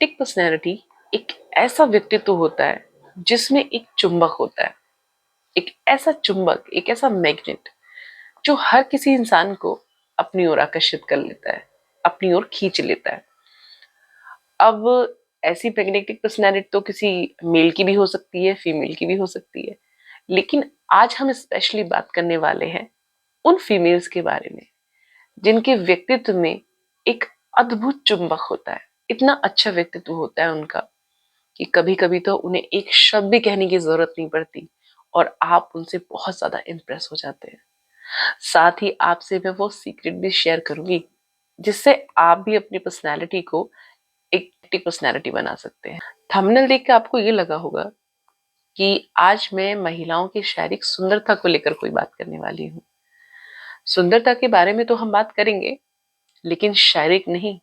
Magnetic personality एक ऐसा व्यक्तित्व होता है जिसमें एक चुंबक होता है। एक ऐसा चुंबक, एक ऐसा मैग्नेट जो हर किसी इंसान को अपनी ओर आकर्षित कर लेता है, अपनी ओर खींच लेता है। अब ऐसी मैग्नेटिक पर्सनैलिटी तो किसी मेल की भी हो सकती है, फीमेल की भी हो सकती है, लेकिन आज हम स्पेशली बात करने वाले हैं उन फीमेल्स के बारे में जिनके व्यक्तित्व में एक अद्भुत चुंबक होता है। इतना अच्छा व्यक्तित्व होता है उनका कि कभी कभी तो उन्हें एक शब्द भी कहने की जरूरत नहीं पड़ती और आप उनसे बहुत ज्यादा इम्प्रेस हो जाते हैं। साथ ही आपसे मैं वो सीक्रेट भी शेयर करूंगी जिससे आप भी अपनी पर्सनैलिटी को एक पर्सनैलिटी बना सकते हैं। थंबनेल देख के आपको ये लगा होगा कि आज मैं महिलाओं की शारीरिक सुंदरता को लेकर कोई बात करने वाली हूँ। सुंदरता के बारे में तो हम बात करेंगे, लेकिन शारीरिक नहीं,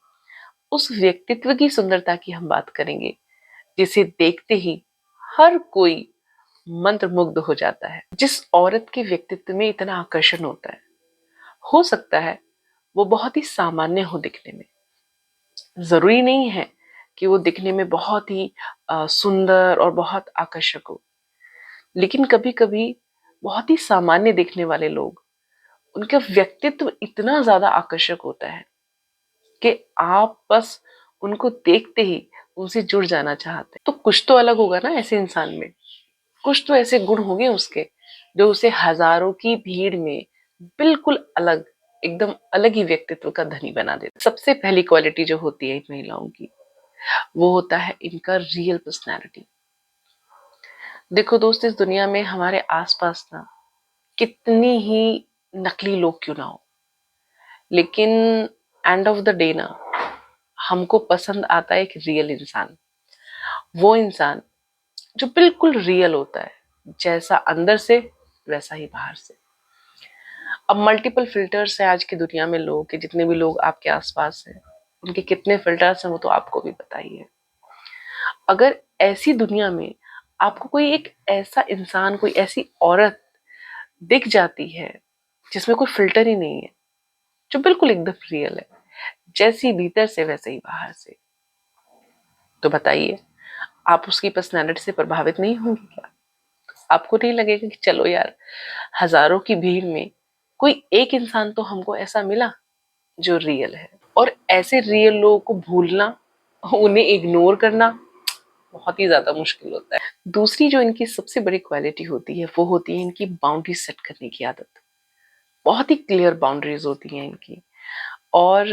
उस व्यक्तित्व की सुंदरता की हम बात करेंगे जिसे देखते ही हर कोई मंत्रमुग्ध हो जाता है। जिस औरत के व्यक्तित्व में इतना आकर्षण होता है, हो सकता है वो बहुत ही सामान्य हो दिखने में। जरूरी नहीं है कि वो दिखने में बहुत ही सुंदर और बहुत आकर्षक हो, लेकिन कभी कभी बहुत ही सामान्य दिखने वाले लोग, उनका व्यक्तित्व इतना ज्यादा आकर्षक होता है कि आप बस उनको देखते ही उनसे जुड़ जाना चाहते हैं। तो कुछ तो अलग होगा ना ऐसे इंसान में, कुछ तो ऐसे गुण होंगे उसके जो उसे हजारों की भीड़ में बिल्कुल अलग, एकदम अलग ही व्यक्तित्व का धनी बना देता। सबसे पहली क्वालिटी जो होती है इन महिलाओं की, वो होता है इनका रियल पर्सनैलिटी। देखो दोस्त, इस दुनिया में हमारे आसपास ना कितनी ही नकली लोग क्यों ना हो, लेकिन एंड ऑफ द डे ना हमको पसंद आता है एक रियल इंसान। वो इंसान जो बिल्कुल रियल होता है, जैसा अंदर से वैसा ही बाहर से। अब मल्टीपल फिल्टर्स हैं आज की दुनिया में, लोगों के जितने भी लोग आपके आसपास हैं उनके कितने फिल्टर्स हैं वो तो आपको भी पता ही है। अगर ऐसी दुनिया में आपको कोई एक ऐसा इंसान, कोई ऐसी औरत दिख जाती है जिसमें कोई फिल्टर ही नहीं है, जो बिल्कुल एकदम रियल है, जैसी भीतर से वैसे ही बाहर से, तो बताइए आप उसकी पर्सनैलिटी से प्रभावित नहीं होंगे क्या? आपको नहीं लगेगा कि चलो यार, हजारों की भीड़ में कोई एक इंसान तो हमको ऐसा मिला जो रियल है। और ऐसे रियल लोगों को भूलना, उन्हें इग्नोर करना बहुत ही ज्यादा मुश्किल होता है। दूसरी जो इनकी सबसे बड़ी क्वालिटी होती है वो होती है इनकी बाउंड्री सेट करने की आदत। बहुत ही क्लियर बाउंड्रीज होती हैं इनकी। और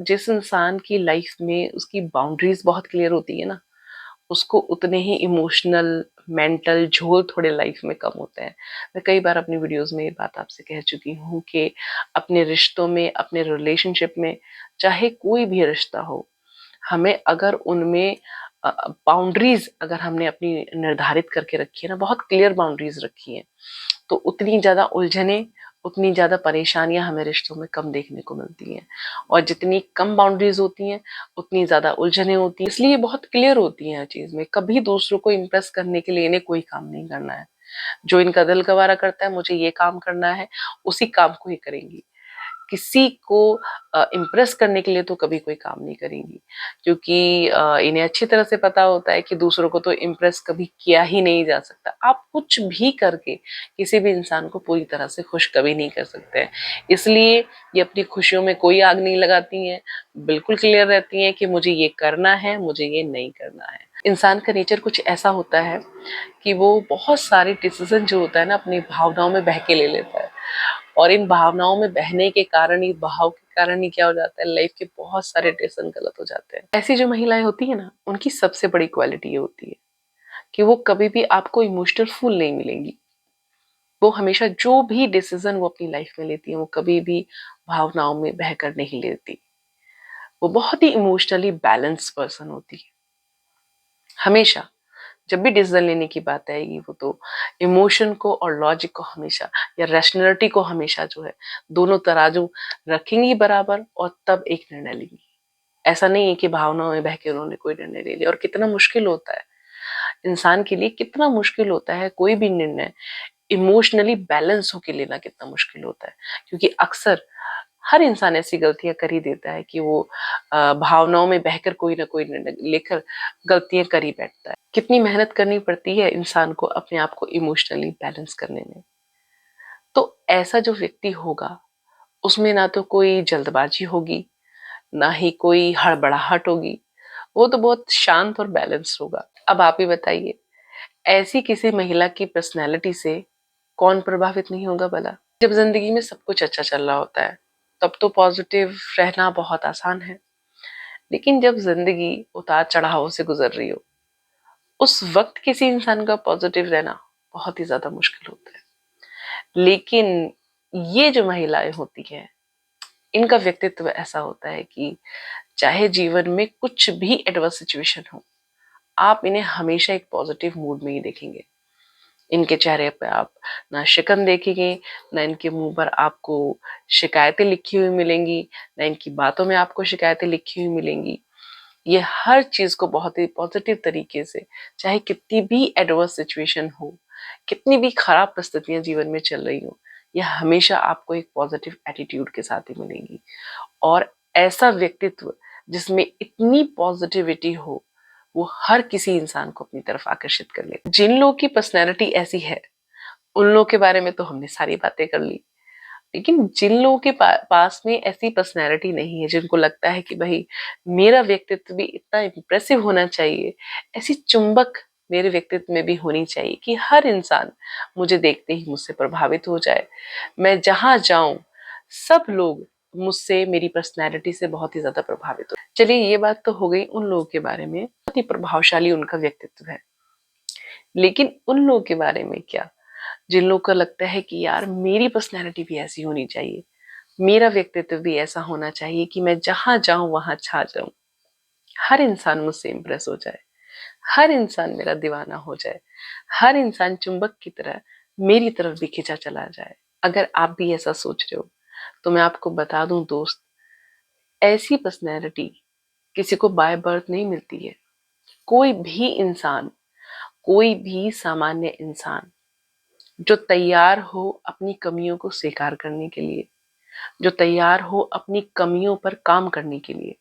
जिस इंसान की लाइफ में उसकी बाउंड्रीज बहुत क्लियर होती है ना, उसको उतने ही इमोशनल, मेंटल झोल थोड़े लाइफ में कम होते हैं। मैं कई बार अपनी वीडियोस में ये बात आपसे कह चुकी हूँ कि अपने रिश्तों में, अपने रिलेशनशिप में, चाहे कोई भी रिश्ता हो, हमें अगर उनमें बाउंड्रीज अगर हमने अपनी निर्धारित करके रखी है ना, बहुत क्लियर बाउंड्रीज रखी है, तो उतनी ज्यादा उलझने, उतनी ज्यादा परेशानियां हमें रिश्तों में कम देखने को मिलती हैं। और जितनी कम बाउंड्रीज होती हैं उतनी ज्यादा उलझने होती हैं। इसलिए बहुत क्लियर होती हैं हर चीज में। कभी दूसरों को इम्प्रेस करने के लिए इन्हें कोई काम नहीं करना है। जो इनका दिल गवारा करता है, मुझे ये काम करना है, उसी काम को ही करेंगी। किसी को इम्प्रेस करने के लिए तो कभी कोई काम नहीं करेंगी, क्योंकि इन्हें अच्छी तरह से पता होता है कि दूसरों को तो इम्प्रेस कभी किया ही नहीं जा सकता। आप कुछ भी करके किसी भी इंसान को पूरी तरह से खुश कभी नहीं कर सकते हैं। इसलिए ये अपनी खुशियों में कोई आग नहीं लगाती हैं, बिल्कुल क्लियर रहती हैं कि मुझे ये करना है, मुझे ये नहीं करना है। इंसान का नेचर कुछ ऐसा होता है कि वो बहुत सारे डिसीजन जो होता है ना, अपनी भावनाओं में बह के ले लेता है। और इन भावनाओं में बहने के कारण, इस बहाव के कारण ही क्या हो जाता है, लाइफ के बहुत सारे डिसीजन गलत हो जाते हैं। ऐसी जो महिलाएं होती है ना, उनकी सबसे बड़ी क्वालिटी ये होती है कि वो कभी भी आपको इमोशनल फूल नहीं मिलेंगी। वो हमेशा जो भी डिसीजन वो अपनी लाइफ में लेती है, वो कभी भी भावनाओं में बहकर नहीं लेती। वो बहुत ही इमोशनली बैलेंस पर्सन होती है। हमेशा जब भी डिसीजन लेने की बात आएगी, वो तो इमोशन को और लॉजिक को हमेशा, या रैशनैलिटी को हमेशा जो है, दोनों तराजू रखेंगी बराबर और तब एक निर्णय लेंगी। ऐसा नहीं है कि भावनाओं में बह के उन्होंने कोई निर्णय ले लिया। और कितना मुश्किल होता है इंसान के लिए, कितना मुश्किल होता है कोई भी निर्णय इमोशनली बैलेंस होके लेना, कितना मुश्किल होता है। क्योंकि अक्सर हर इंसान ऐसी गलतियां कर ही देता है कि वो भावनाओं में बहकर कोई ना कोई निर्णय लेकर गलतियां कर ही बैठता है। कितनी मेहनत करनी पड़ती है इंसान को अपने आप को इमोशनली बैलेंस करने में। तो ऐसा जो व्यक्ति होगा उसमें ना तो कोई जल्दबाजी होगी, ना ही कोई हड़बड़ाहट होगी, वो तो बहुत शांत और बैलेंस होगा। अब आप ही बताइए, ऐसी किसी महिला की पर्सनैलिटी से कौन प्रभावित नहीं होगा भला? जब जिंदगी में सब कुछ अच्छा चल रहा होता है तब तो पॉजिटिव रहना बहुत आसान है, लेकिन जब जिंदगी उतार चढ़ाव से गुजर रही हो उस वक्त किसी इंसान का पॉजिटिव रहना बहुत ही ज्यादा मुश्किल होता है। लेकिन ये जो महिलाएं होती हैं इनका व्यक्तित्व ऐसा होता है कि चाहे जीवन में कुछ भी एडवर्स सिचुएशन हो, आप इन्हें हमेशा एक पॉजिटिव मूड में ही देखेंगे। इनके चेहरे पे आप ना शिकन देखेंगे, ना इनके मुंह पर आपको शिकायतें लिखी हुई मिलेंगी, ना इनकी बातों में आपको शिकायतें लिखी हुई मिलेंगी। ये हर चीज को बहुत ही पॉजिटिव तरीके से, चाहे कितनी भी एडवर्स सिचुएशन हो, कितनी भी खराब परिस्थितियां जीवन में चल रही हो, ये हमेशा आपको एक पॉजिटिव एटीट्यूड के साथ ही मिलेंगी। और ऐसा व्यक्तित्व जिसमें इतनी पॉजिटिविटी हो वो हर किसी इंसान को अपनी तरफ आकर्षित कर ले। जिन लोगों की पर्सनैलिटी ऐसी है उन लोगों के बारे में तो हमने सारी बातें कर ली, लेकिन जिन लोगों के पास में ऐसी पर्सनैलिटी नहीं है, जिनको लगता है कि भाई मेरा व्यक्तित्व भी इतना इम्प्रेसिव होना चाहिए, ऐसी चुंबक मेरे व्यक्तित्व में भी होनी चाहिए कि हर इंसान मुझे देखते ही मुझसे प्रभावित हो जाए, मैं जहां जाऊं सब लोग मुझसे, मेरी पर्सनैलिटी से बहुत ही ज्यादा प्रभावित हो। चलिए ये बात तो हो गई उन लोगों के बारे में, बहुत ही प्रभावशाली उनका व्यक्तित्व है। लेकिन उन लोगों के बारे में क्या जिन लोगों को लगता है कि यार मेरी पर्सनैलिटी भी ऐसी होनी चाहिए, मेरा व्यक्तित्व भी ऐसा होना चाहिए कि मैं जहां जाऊं वहां छा जाऊं, हर इंसान मुझसे इंप्रेस हो जाए, हर इंसान मेरा दीवाना हो जाए, हर इंसान चुंबक की तरह मेरी तरफ भी खिंचा चला जाए। अगर आप भी ऐसा सोच रहे हो तो मैं आपको बता दूं दोस्त, ऐसी पर्सनैलिटी किसी को बाय बर्थ नहीं मिलती है। कोई भी इंसान, कोई भी सामान्य इंसान जो तैयार हो अपनी कमियों को स्वीकार करने के लिए, जो तैयार हो अपनी कमियों पर काम करने के लिए,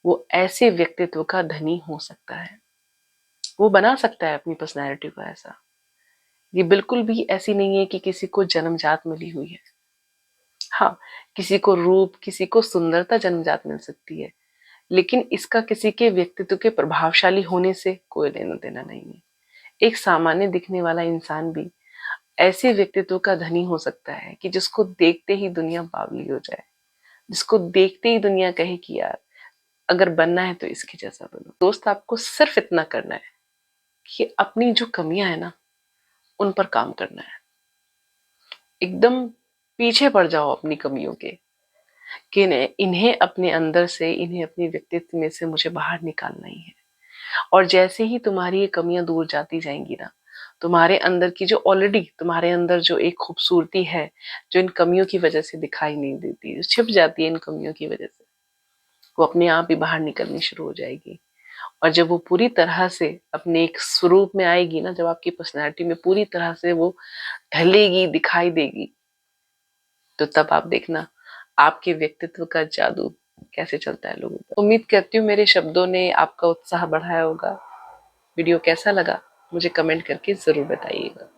वो ऐसे व्यक्तित्व का धनी हो सकता है। वो बना सकता है अपनी पर्सनैलिटी को ऐसा। ये बिल्कुल भी ऐसी नहीं है कि किसी को जन्मजात मिली हुई है। हाँ, किसी को रूप, किसी को सुंदरता जन्मजात मिल सकती है, लेकिन इसका किसी के व्यक्तित्व के प्रभावशाली होने से कोई लेना देना नहीं है। एक सामान्य दिखने वाला इंसान भी ऐसे व्यक्तित्व का धनी हो सकता है कि जिसको देखते ही दुनिया बावली हो जाए, जिसको देखते ही दुनिया कहे कि यार अगर बनना है तो इसके जैसा बनो। दोस्त आपको सिर्फ इतना करना है कि अपनी जो कमियां है ना उन पर काम करना है। एकदम पीछे पड़ जाओ अपनी कमियों के, कि इन्हें अपने अंदर से, इन्हें अपने व्यक्तित्व में से मुझे बाहर निकालना ही है। और जैसे ही तुम्हारी ये कमियां दूर जाती जाएंगी ना, तुम्हारे अंदर की जो ऑलरेडी तुम्हारे अंदर जो एक खूबसूरती है, जो इन कमियों की वजह से दिखाई नहीं देती, जो छिप जाती है इन कमियों की वजह से, वो अपने आप ही बाहर निकलनी शुरू हो जाएगी। और जब वो पूरी तरह से अपने एक स्वरूप में आएगी ना, जब आपकी पर्सनैलिटी में पूरी तरह से वो ढलेगी, दिखाई देगी, तो तब आप देखना आपके व्यक्तित्व का जादू कैसे चलता है लोगों पर। उम्मीद करती हूँ मेरे शब्दों ने आपका उत्साह बढ़ाया होगा। वीडियो कैसा लगा मुझे कमेंट करके जरूर बताइएगा।